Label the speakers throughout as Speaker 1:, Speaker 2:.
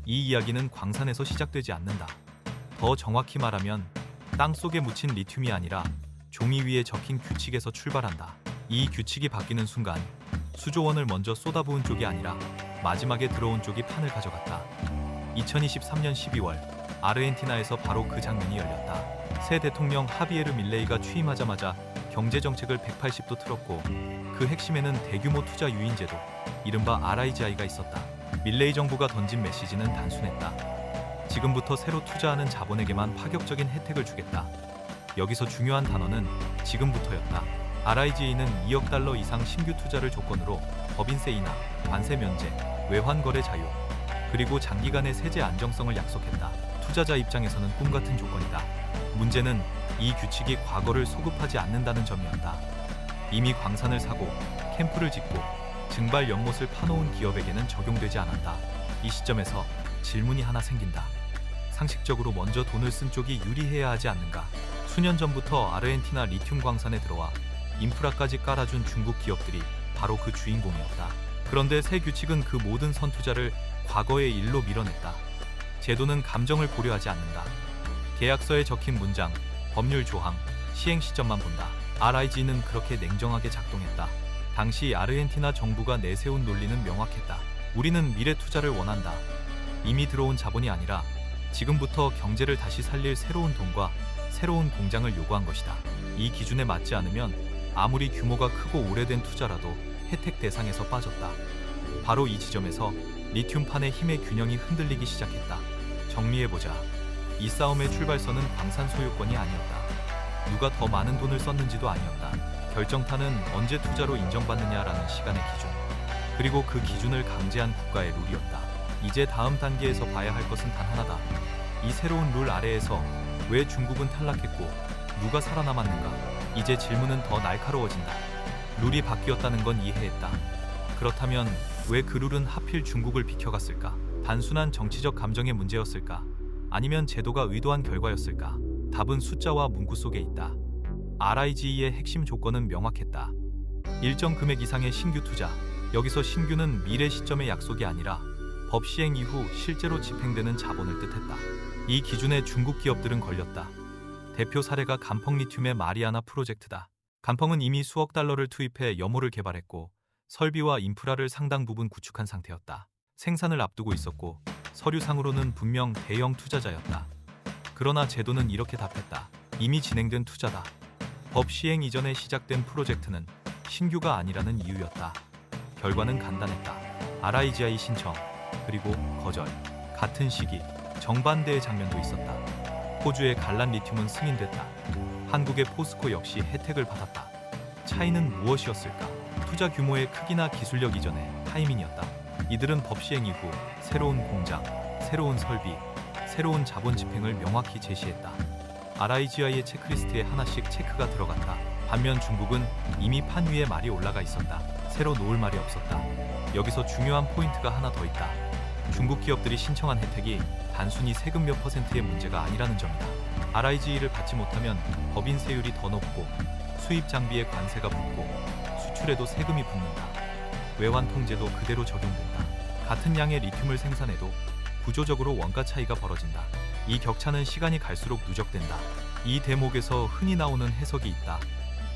Speaker 1: 이 이야기는 광산에서 시작되지 않는다. 더 정확히 말하면 땅 속에 묻힌 리튬이 아니라 종이 위에 적힌 규칙에서 출발한다. 이 규칙이 바뀌는 순간 수조원을 먼저 쏟아부은 쪽이 아니라 마지막에 들어온 쪽이 판을 가져갔다. 2023년 12월 아르헨티나에서 바로 그 장면이 열렸다. 새 대통령 하비에르 밀레이가 취임하자마자 경제정책을 180도 틀었고 그 핵심에는 대규모 투자 유인제도, 이른바 RIGI가 있었다. 밀레이 정부가 던진 메시지는 단순했다. 지금부터 새로 투자하는 자본에게만 파격적인 혜택을 주겠다. 여기서 중요한 단어는 지금부터였다. RIGA는 2억 달러 이상 신규 투자를 조건으로 법인세 인하, 관세 면제, 외환 거래 자유, 그리고 장기간의 세제 안정성을 약속했다. 투자자 입장에서는 꿈같은 조건이다. 문제는 이 규칙이 과거를 소급하지 않는다는 점이었다. 이미 광산을 사고 캠프를 짓고 증발 연못을 파놓은 기업에게는 적용되지 않았다. 이 시점에서 질문이 하나 생긴다. 상식적으로 먼저 돈을 쓴 쪽이 유리해야 하지 않는가? 수년 전부터 아르헨티나 리튬 광산에 들어와 인프라까지 깔아준 중국 기업들이 바로 그 주인공이었다. 그런데 새 규칙은 그 모든 선투자를 과거의 일로 밀어냈다. 제도는 감정을 고려하지 않는다. 계약서에 적힌 문장, 법률 조항, 시행 시점만 본다. RIG는 그렇게 냉정하게 작동했다. 당시 아르헨티나 정부가 내세운 논리는 명확했다. 우리는 미래 투자를 원한다. 이미 들어온 자본이 아니라 지금부터 경제를 다시 살릴 새로운 돈과 새로운 공장을 요구한 것이다. 이 기준에 맞지 않으면 아무리 규모가 크고 오래된 투자라도 혜택 대상에서 빠졌다. 바로 이 지점에서 리튬판의 힘의 균형이 흔들리기 시작했다. 정리해보자. 이 싸움의 출발선은 광산 소유권이 아니었다. 누가 더 많은 돈을 썼는지도 아니었다. 결정타는 언제 투자로 인정받느냐라는 시간의 기준, 그리고 그 기준을 강제한 국가의 룰이었다. 이제 다음 단계에서 봐야 할 것은 단 하나다. 이 새로운 룰 아래에서 왜 중국은 탈락했고 누가 살아남았는가? 이제 질문은 더 날카로워진다. 룰이 바뀌었다는 건 이해했다. 그렇다면 왜 그 룰은 하필 중국을 비켜갔을까? 단순한 정치적 감정의 문제였을까? 아니면 제도가 의도한 결과였을까? 답은 숫자와 문구 속에 있다. RIG의 핵심 조건은 명확했다. 일정 금액 이상의 신규 투자. 여기서 신규는 미래 시점의 약속이 아니라 법 시행 이후 실제로 집행되는 자본을 뜻했다. 이 기준에 중국 기업들은 걸렸다. 대표 사례가 간펑 리튬의 마리아나 프로젝트다. 간펑은 이미 수억 달러를 투입해 염호를 개발했고 설비와 인프라를 상당 부분 구축한 상태였다. 생산을 앞두고 있었고 서류상으로는 분명 대형 투자자였다. 그러나 제도는 이렇게 답했다. 이미 진행된 투자다. 법 시행 이전에 시작된 프로젝트는 신규가 아니라는 이유였다. 결과는 간단했다. RIGI 신청, 그리고 거절. 같은 시기, 정반대의 장면도 있었다. 호주의 갈란 리튬은 승인됐다. 한국의 포스코 역시 혜택을 받았다. 차이는 무엇이었을까? 투자 규모의 크기나 기술력 이전의 타이밍이었다. 이들은 법 시행 이후 새로운 공장, 새로운 설비, 새로운 자본 집행을 명확히 제시했다. RIGI의 체크리스트에 하나씩 체크가 들어갔다. 반면 중국은 이미 판 위에 말이 올라가 있었다. 새로 놓을 말이 없었다. 여기서 중요한 포인트가 하나 더 있다. 중국 기업들이 신청한 혜택이 단순히 세금 몇 퍼센트의 문제가 아니라는 점이다. RIG를 받지 못하면 법인세율이 더 높고 수입 장비에 관세가 붙고 수출에도 세금이 붙는다. 외환 통제도 그대로 적용된다. 같은 양의 리튬을 생산해도 구조적으로 원가 차이가 벌어진다. 이 격차는 시간이 갈수록 누적된다. 이 대목에서 흔히 나오는 해석이 있다.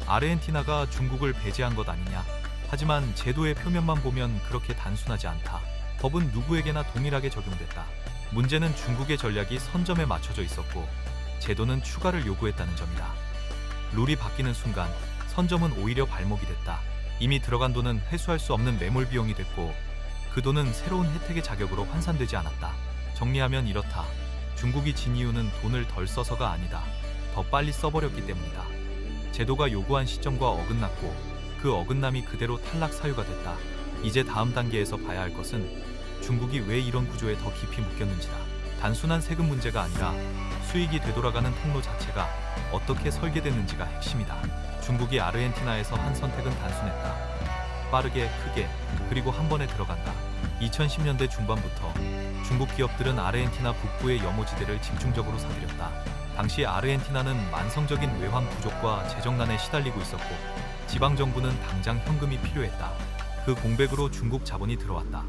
Speaker 1: 아르헨티나가 중국을 배제한 것 아니냐. 하지만 제도의 표면만 보면 그렇게 단순하지 않다. 법은 누구에게나 동일하게 적용됐다. 문제는 중국의 전략이 선점에 맞춰져 있었고 제도는 추가를 요구했다는 점이다. 룰이 바뀌는 순간 선점은 오히려 발목이 됐다. 이미 들어간 돈은 회수할 수 없는 매몰 비용이 됐고 그 돈은 새로운 혜택의 자격으로 환산되지 않았다. 정리하면 이렇다. 중국이 진 이유는 돈을 덜 써서가 아니다. 더 빨리 써버렸기 때문이다. 제도가 요구한 시점과 어긋났고 그 어긋남이 그대로 탈락 사유가 됐다. 이제 다음 단계에서 봐야 할 것은 중국이 왜 이런 구조에 더 깊이 묶였는지다. 단순한 세금 문제가 아니라 수익이 되돌아가는 통로 자체가 어떻게 설계됐는지가 핵심이다. 중국이 아르헨티나에서 한 선택은 단순했다. 빠르게, 크게, 그리고 한 번에 들어간다. 2010년대 중반부터 중국 기업들은 아르헨티나 북부의 염호지대를 집중적으로 사들였다. 당시 아르헨티나는 만성적인 외환 부족과 재정난에 시달리고 있었고 지방정부는 당장 현금이 필요했다. 그 공백으로 중국 자본이 들어왔다.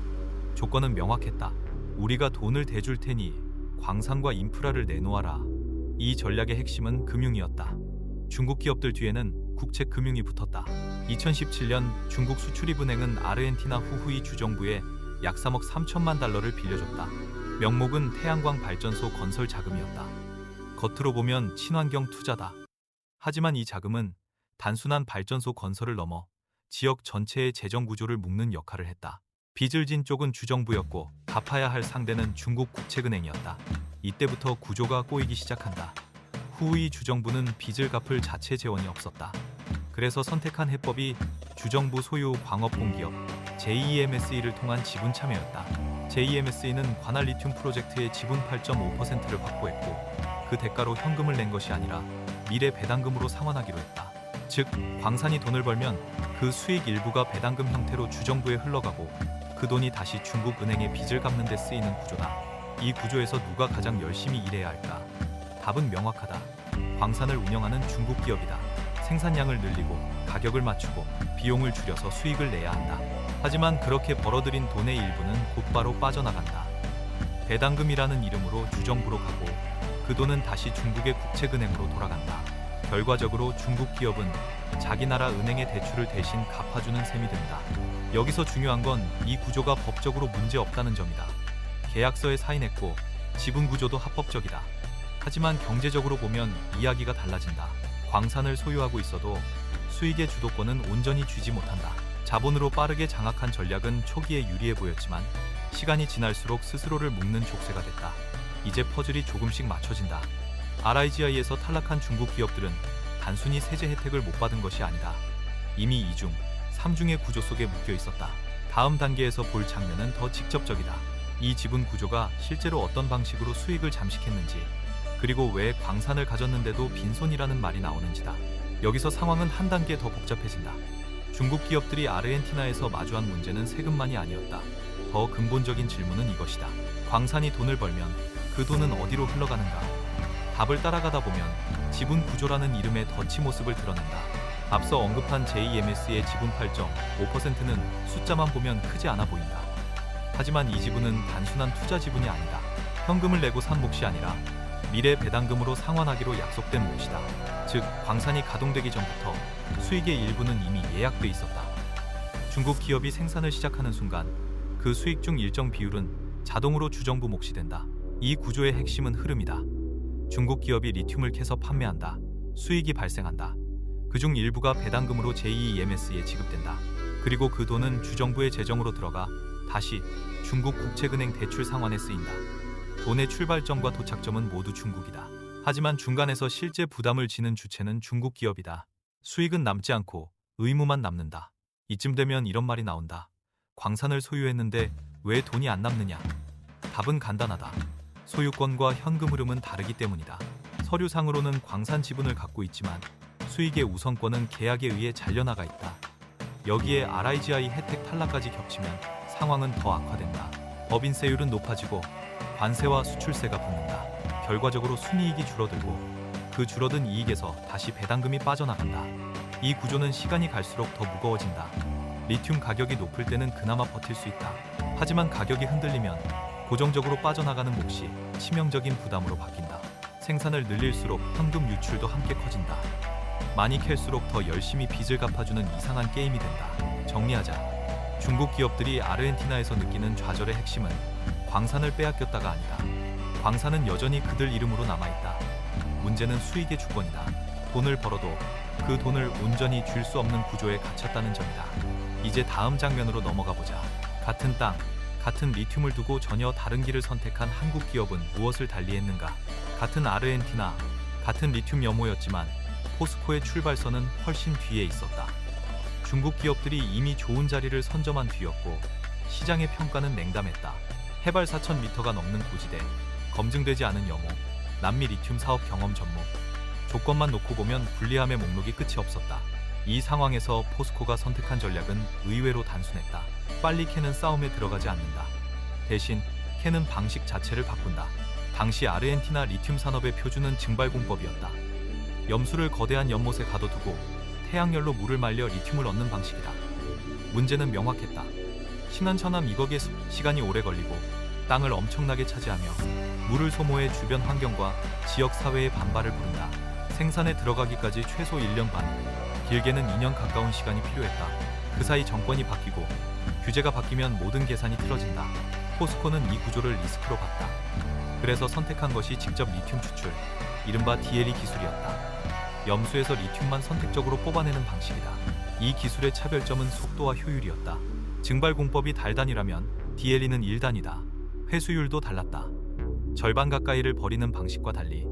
Speaker 1: 조건은 명확했다. 우리가 돈을 대줄 테니 광산과 인프라를 내놓아라. 이 전략의 핵심은 금융이었다. 중국 기업들 뒤에는 국채 금융이 붙었다. 2017년 중국 수출입은행은 아르헨티나 후후이 주정부에 약 3억 3천만 달러를 빌려줬다. 명목은 태양광 발전소 건설 자금이었다. 겉으로 보면 친환경 투자다. 하지만 이 자금은 단순한 발전소 건설을 넘어 지역 전체의 재정 구조를 묶는 역할을 했다. 빚을 진 쪽은 주정부였고 갚아야 할 상대는 중국 국책은행이었다. 이때부터 구조가 꼬이기 시작한다. 후이 주정부는 빚을 갚을 자체 재원이 없었다. 그래서 선택한 해법이 주정부 소유 광업공기업 JEMSE를 통한 지분 참여였다. JEMSE는 관할 리튬 프로젝트의 지분 8.5%를 확보했고 그 대가로 현금을 낸 것이 아니라 미래 배당금으로 상환하기로 했다. 즉, 광산이 돈을 벌면 그 수익 일부가 배당금 형태로 주정부에 흘러가고 그 돈이 다시 중국 은행의 빚을 갚는 데 쓰이는 구조다. 이 구조에서 누가 가장 열심히 일해야 할까? 답은 명확하다. 광산을 운영하는 중국 기업이다. 생산량을 늘리고 가격을 맞추고 비용을 줄여서 수익을 내야 한다. 하지만 그렇게 벌어들인 돈의 일부는 곧바로 빠져나간다. 배당금이라는 이름으로 주정부로 가고 그 돈은 다시 중국의 국책은행으로 돌아간다. 결과적으로 중국 기업은 자기 나라 은행의 대출을 대신 갚아주는 셈이 된다. 여기서 중요한 건 이 구조가 법적으로 문제없다는 점이다. 계약서에 사인했고 지분 구조도 합법적이다. 하지만 경제적으로 보면 이야기가 달라진다. 광산을 소유하고 있어도 수익의 주도권은 온전히 쥐지 못한다. 자본으로 빠르게 장악한 전략은 초기에 유리해 보였지만 시간이 지날수록 스스로를 묶는 족쇄가 됐다. 이제 퍼즐이 조금씩 맞춰진다. RIGI에서 탈락한 중국 기업들은 단순히 세제 혜택을 못 받은 것이 아니다. 이미 2중, 3중의 구조 속에 묶여 있었다. 다음 단계에서 볼 장면은 더 직접적이다. 이 지분 구조가 실제로 어떤 방식으로 수익을 잠식했는지, 그리고 왜 광산을 가졌는데도 빈손이라는 말이 나오는지다. 여기서 상황은 한 단계 더 복잡해진다. 중국 기업들이 아르헨티나에서 마주한 문제는 세금만이 아니었다. 더 근본적인 질문은 이것이다. 광산이 돈을 벌면 그 돈은 어디로 흘러가는가? 답을 따라가다 보면 지분 구조라는 이름의 덫이 모습을 드러낸다. 앞서 언급한 JEMS의 지분 8.5%는 숫자만 보면 크지 않아 보인다. 하지만 이 지분은 단순한 투자 지분이 아니다. 현금을 내고 산 몫이 아니라 미래 배당금으로 상환하기로 약속된 몫이다. 즉, 광산이 가동되기 전부터 수익의 일부는 이미 예약돼 있었다. 중국 기업이 생산을 시작하는 순간 그 수익 중 일정 비율은 자동으로 주정부 몫이 된다. 이 구조의 핵심은 흐름이다. 중국 기업이 리튬을 캐서 판매한다. 수익이 발생한다. 그중 일부가 배당금으로 JEMS에 지급된다. 그리고 그 돈은 주정부의 재정으로 들어가 다시 중국 국책은행 대출 상환에 쓰인다. 돈의 출발점과 도착점은 모두 중국이다. 하지만 중간에서 실제 부담을 지는 주체는 중국 기업이다. 수익은 남지 않고 의무만 남는다. 이쯤 되면 이런 말이 나온다. 광산을 소유했는데 왜 돈이 안 남느냐? 답은 간단하다. 소유권과 현금 흐름은 다르기 때문이다. 서류상으로는 광산 지분을 갖고 있지만 수익의 우선권은 계약에 의해 잘려나가 있다. 여기에 RIGI 혜택 탈락까지 겹치면 상황은 더 악화된다. 법인세율은 높아지고 관세와 수출세가 붙는다. 결과적으로 순이익이 줄어들고 그 줄어든 이익에서 다시 배당금이 빠져나간다. 이 구조는 시간이 갈수록 더 무거워진다. 리튬 가격이 높을 때는 그나마 버틸 수 있다. 하지만 가격이 흔들리면 고정적으로 빠져나가는 몫이 치명적인 부담으로 바뀐다. 생산을 늘릴수록 현금 유출도 함께 커진다. 많이 캘수록 더 열심히 빚을 갚아주는 이상한 게임이 된다. 정리하자. 중국 기업들이 아르헨티나에서 느끼는 좌절의 핵심은 광산을 빼앗겼다가 아니다. 광산은 여전히 그들 이름으로 남아있다. 문제는 수익의 주권이다. 돈을 벌어도 그 돈을 온전히 줄 수 없는 구조에 갇혔다는 점이다. 이제 다음 장면으로 넘어가 보자. 같은 땅, 같은 리튬을 두고 전혀 다른 길을 선택한 한국 기업은 무엇을 달리했는가? 같은 아르헨티나, 같은 리튬 염호였지만 포스코의 출발선은 훨씬 뒤에 있었다. 중국 기업들이 이미 좋은 자리를 선점한 뒤였고 시장의 평가는 냉담했다. 해발 4,000m가 넘는 고지대, 검증되지 않은 염호, 남미 리튬 사업 경험 전무. 조건만 놓고 보면 불리함의 목록이 끝이 없었다. 이 상황에서 포스코가 선택한 전략은 의외로 단순했다. 빨리 캐는 싸움에 들어가지 않는다. 대신 캐는 방식 자체를 바꾼다. 당시 아르헨티나 리튬 산업의 표준은 증발공법이었다. 염수를 거대한 연못에 가둬두고 태양열로 물을 말려 리튬을 얻는 방식이다. 문제는 명확했다. 신안천암 이거기에 시간이 오래 걸리고 땅을 엄청나게 차지하며 물을 소모해 주변 환경과 지역 사회의 반발을 부른다. 생산에 들어가기까지 최소 1년 반, 길게는 2년 가까운 시간이 필요했다. 그 사이 정권이 바뀌고 규제가 바뀌면 모든 계산이 틀어진다. 포스코는 이 구조를 리스크로 봤다. 그래서 선택한 것이 직접 리튬 추출, 이른바 DLE 기술이었다. 염수에서 리튬만 선택적으로 뽑아내는 방식이다. 이 기술의 차별점은 속도와 효율이었다. 증발 공법이 달단이라면 DLE는 1단이다. 회수율도 달랐다. 절반 가까이를 버리는 방식과 달리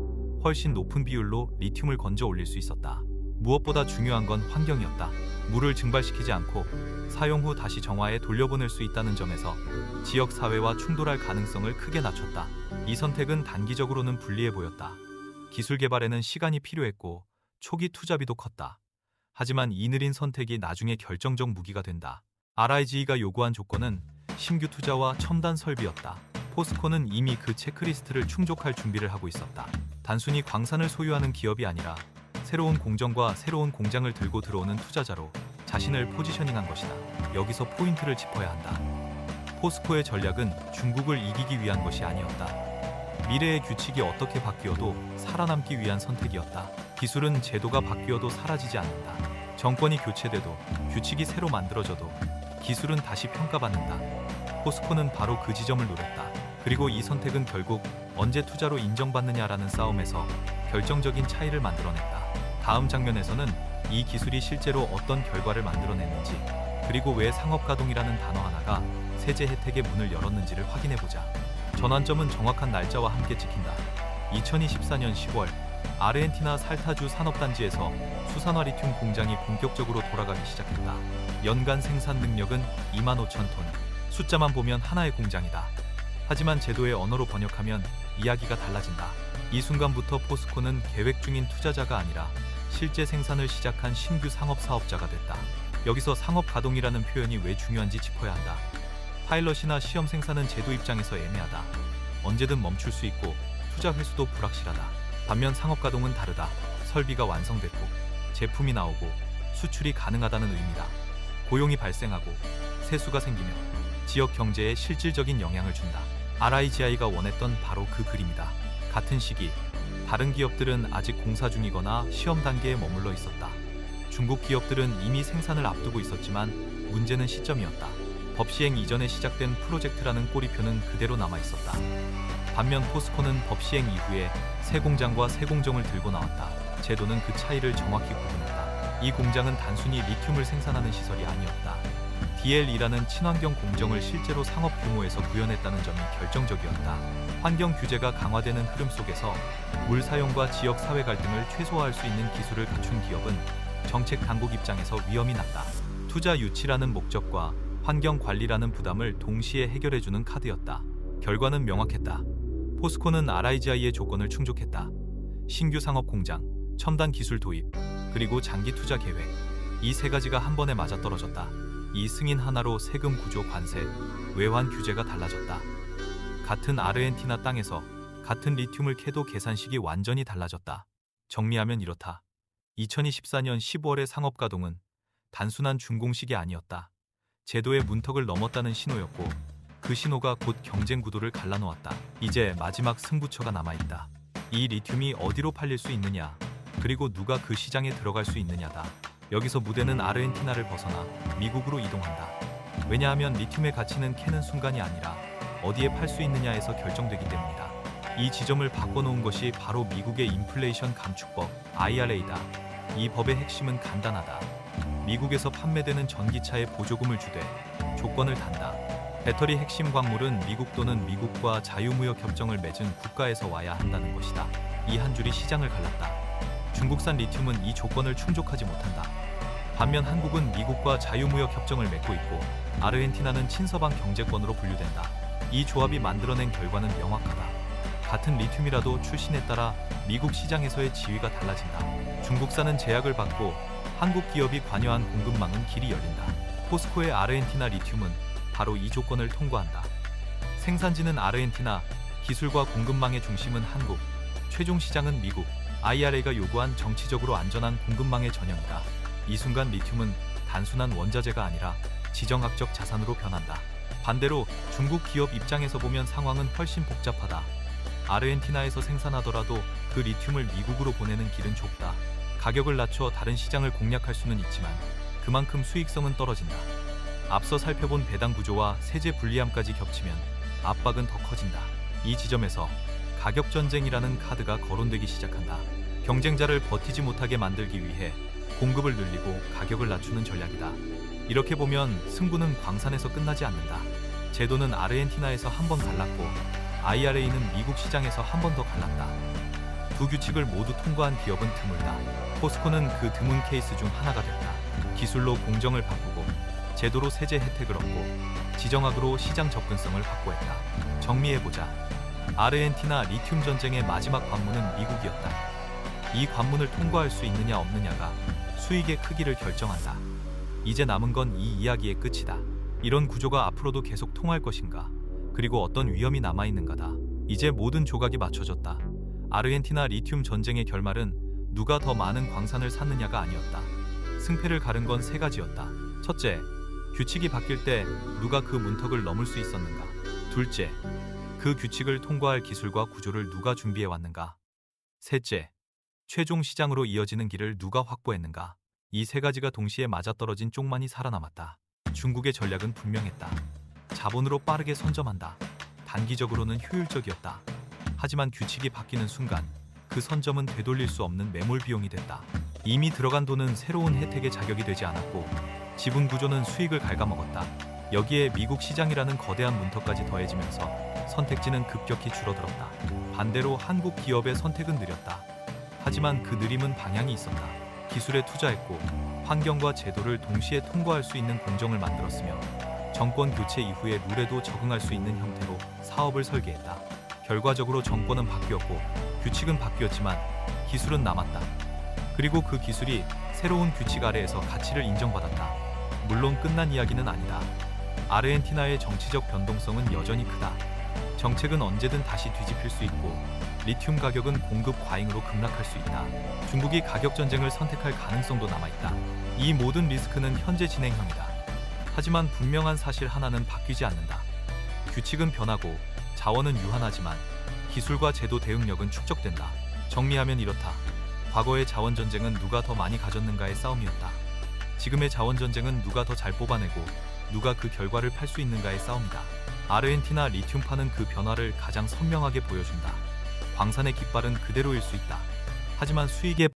Speaker 1: 훨씬 높은 비율로 리튬을 건져 올릴 수 있었다. 무엇보다 중요한 건 환경이었다. 물을 증발시키지 않고 사용 후 다시 정화에 돌려보낼 수 있다는 점에서 지역 사회와 충돌할 가능성을 크게 낮췄다. 이 선택은 단기적으로는 불리해 보였다. 기술 개발에는 시간이 필요했고 초기 투자비도 컸다. 하지만 이 느린 선택이 나중에 결정적 무기가 된다. RIGE가 요구한 조건은 신규 투자와 첨단 설비였다. 포스코는 이미 그 체크리스트를 충족할 준비를 하고 있었다. 단순히 광산을 소유하는 기업이 아니라 새로운 공정과 새로운 공장을 들고 들어오는 투자자로 자신을 포지셔닝한 것이다. 여기서 포인트를 짚어야 한다. 포스코의 전략은 중국을 이기기 위한 것이 아니었다. 미래의 규칙이 어떻게 바뀌어도 살아남기 위한 선택이었다. 기술은 제도가 바뀌어도 사라지지 않는다. 정권이 교체돼도 규칙이 새로 만들어져도 기술은 다시 평가받는다. 포스코는 바로 그 지점을 노렸다. 그리고 이 선택은 결국 언제 투자로 인정받느냐라는 싸움에서 결정적인 차이를 만들어냈다. 다음 장면에서는 이 기술이 실제로 어떤 결과를 만들어냈는지, 그리고 왜 상업가동이라는 단어 하나가 세제 혜택의 문을 열었는지를 확인해보자. 전환점은 정확한 날짜와 함께 찍힌다. 2024년 10월, 아르헨티나 살타주 산업단지에서 수산화 리튬 공장이 본격적으로 돌아가기 시작했다. 연간 생산 능력은 25,000톤. 숫자만 보면 하나의 공장이다. 하지만 제도의 언어로 번역하면 이야기가 달라진다. 이 순간부터 포스코는 계획 중인 투자자가 아니라 실제 생산을 시작한 신규 상업 사업자가 됐다. 여기서 상업 가동이라는 표현이 왜 중요한지 짚어야 한다. 파일럿이나 시험 생산은 제도 입장에서 애매하다. 언제든 멈출 수 있고 투자 회수도 불확실하다. 반면 상업 가동은 다르다. 설비가 완성됐고 제품이 나오고 수출이 가능하다는 의미다. 고용이 발생하고 세수가 생기며 지역 경제에 실질적인 영향을 준다. RIGI가 원했던 바로 그 그림이다. 같은 시기, 다른 기업들은 아직 공사 중이거나 시험 단계에 머물러 있었다. 중국 기업들은 이미 생산을 앞두고 있었지만 문제는 시점이었다. 법 시행 이전에 시작된 프로젝트라는 꼬리표는 그대로 남아 있었다. 반면 포스코는 법 시행 이후에 새 공장과 새 공정을 들고 나왔다. 제도는 그 차이를 정확히 구분했다. 이 공장은 단순히 리튬을 생산하는 시설이 아니었다. DLE라는 친환경 공정을 실제로 상업 규모에서 구현했다는 점이 결정적이었다. 환경 규제가 강화되는 흐름 속에서 물 사용과 지역 사회 갈등을 최소화할 수 있는 기술을 갖춘 기업은 정책 당국 입장에서 위험이 낮다. 투자 유치라는 목적과 환경 관리라는 부담을 동시에 해결해주는 카드였다. 결과는 명확했다. 포스코는 RIGI의 조건을 충족했다. 신규 상업 공장, 첨단 기술 도입, 그리고 장기 투자 계획. 이 세 가지가 한 번에 맞아떨어졌다. 이 승인 하나로 세금 구조, 관세, 외환 규제가 달라졌다. 같은 아르헨티나 땅에서 같은 리튬을 캐도 계산식이 완전히 달라졌다. 정리하면 이렇다. 2024년 15월의 상업 가동은 단순한 준공식이 아니었다. 제도의 문턱을 넘었다는 신호였고, 그 신호가 곧 경쟁 구도를 갈라놓았다. 이제 마지막 승부처가 남아있다. 이 리튬이 어디로 팔릴 수 있느냐, 그리고 누가 그 시장에 들어갈 수 있느냐다. 여기서 무대는 아르헨티나를 벗어나 미국으로 이동한다. 왜냐하면 리튬의 가치는 캐는 순간이 아니라 어디에 팔 수 있느냐에서 결정되기 때문이다. 이 지점을 바꿔놓은 것이 바로 미국의 인플레이션 감축법 IRA다. 이 법의 핵심은 간단하다. 미국에서 판매되는 전기차에 보조금을 주되 조건을 단다. 배터리 핵심 광물은 미국 또는 미국과 자유무역 협정을 맺은 국가에서 와야 한다는 것이다. 이 한 줄이 시장을 갈랐다. 중국산 리튬은 이 조건을 충족하지 못한다. 반면 한국은 미국과 자유무역 협정을 맺고 있고 아르헨티나는 친서방 경제권으로 분류된다. 이 조합이 만들어낸 결과는 명확하다. 같은 리튬이라도 출신에 따라 미국 시장에서의 지위가 달라진다. 중국산은 제약을 받고 한국 기업이 관여한 공급망은 길이 열린다. 포스코의 아르헨티나 리튬은 바로 이 조건을 통과한다. 생산지는 아르헨티나, 기술과 공급망의 중심은 한국, 최종 시장은 미국. IRA가 요구한 정치적으로 안전한 공급망의 전형이다. 이 순간 리튬은 단순한 원자재가 아니라 지정학적 자산으로 변한다. 반대로 중국 기업 입장에서 보면 상황은 훨씬 복잡하다. 아르헨티나에서 생산하더라도 그 리튬을 미국으로 보내는 길은 좁다. 가격을 낮춰 다른 시장을 공략할 수는 있지만 그만큼 수익성은 떨어진다. 앞서 살펴본 배당 구조와 세제 불리함까지 겹치면 압박은 더 커진다. 이 지점에서 가격 전쟁이라는 카드가 거론되기 시작한다. 경쟁자를 버티지 못하게 만들기 위해 공급을 늘리고 가격을 낮추는 전략이다. 이렇게 보면 승부는 광산에서 끝나지 않는다. 제도는 아르헨티나에서 한 번 갈랐고 IRA는 미국 시장에서 한 번 더 갈랐다. 두 규칙을 모두 통과한 기업은 드물다. 포스코는 그 드문 케이스 중 하나가 됐다. 기술로 공정을 바꾸고 제도로 세제 혜택을 얻고 지정학으로 시장 접근성을 확보했다. 정리해보자. 아르헨티나 리튬 전쟁의 마지막 관문은 미국이었다. 이 관문을 통과할 수 있느냐 없느냐가 수익의 크기를 결정한다. 이제 남은 건 이 이야기의 끝이다. 이런 구조가 앞으로도 계속 통할 것인가? 그리고 어떤 위험이 남아있는가다. 이제 모든 조각이 맞춰졌다. 아르헨티나 리튬 전쟁의 결말은 누가 더 많은 광산을 샀느냐가 아니었다. 승패를 가른 건 세 가지였다. 첫째, 규칙이 바뀔 때 누가 그 문턱을 넘을 수 있었는가. 둘째, 그 규칙을 통과할 기술과 구조를 누가 준비해 왔는가. 셋째, 최종 시장으로 이어지는 길을 누가 확보했는가. 이 세 가지가 동시에 맞아떨어진 쪽만이 살아남았다. 중국의 전략은 분명했다. 자본으로 빠르게 선점한다. 단기적으로는 효율적이었다. 하지만 규칙이 바뀌는 순간 그 선점은 되돌릴 수 없는 매몰 비용이 됐다. 이미 들어간 돈은 새로운 혜택의 자격이 되지 않았고 지분 구조는 수익을 갉아먹었다. 여기에 미국 시장이라는 거대한 문턱까지 더해지면서 선택지는 급격히 줄어들었다. 반대로 한국 기업의 선택은 느렸다. 하지만 그 느림은 방향이 있었다. 기술에 투자했고 환경과 제도를 동시에 통과할 수 있는 공정을 만들었으며 정권 교체 이후의 룰에도 적응할 수 있는 형태로 사업을 설계했다. 결과적으로 정권은 바뀌었고 규칙은 바뀌었지만 기술은 남았다. 그리고 그 기술이 새로운 규칙 아래에서 가치를 인정받았다. 물론 끝난 이야기는 아니다. 아르헨티나의 정치적 변동성은 여전히 크다. 정책은 언제든 다시 뒤집힐 수 있고 리튬 가격은 공급 과잉으로 급락할 수 있다. 중국이 가격 전쟁을 선택할 가능성도 남아있다. 이 모든 리스크는 현재 진행형이다. 하지만 분명한 사실 하나는 바뀌지 않는다. 규칙은 변하고 자원은 유한하지만 기술과 제도 대응력은 축적된다. 정리하면 이렇다. 과거의 자원 전쟁은 누가 더 많이 가졌는가의 싸움이었다. 지금의 자원 전쟁은 누가 더 잘 뽑아내고 누가 그 결과를 팔 수 있는가의 싸움이다. 아르헨티나 리튬파는 그 변화를 가장 선명하게 보여준다. 광산의 깃발은 그대로일 수 있다. 하지만 수익의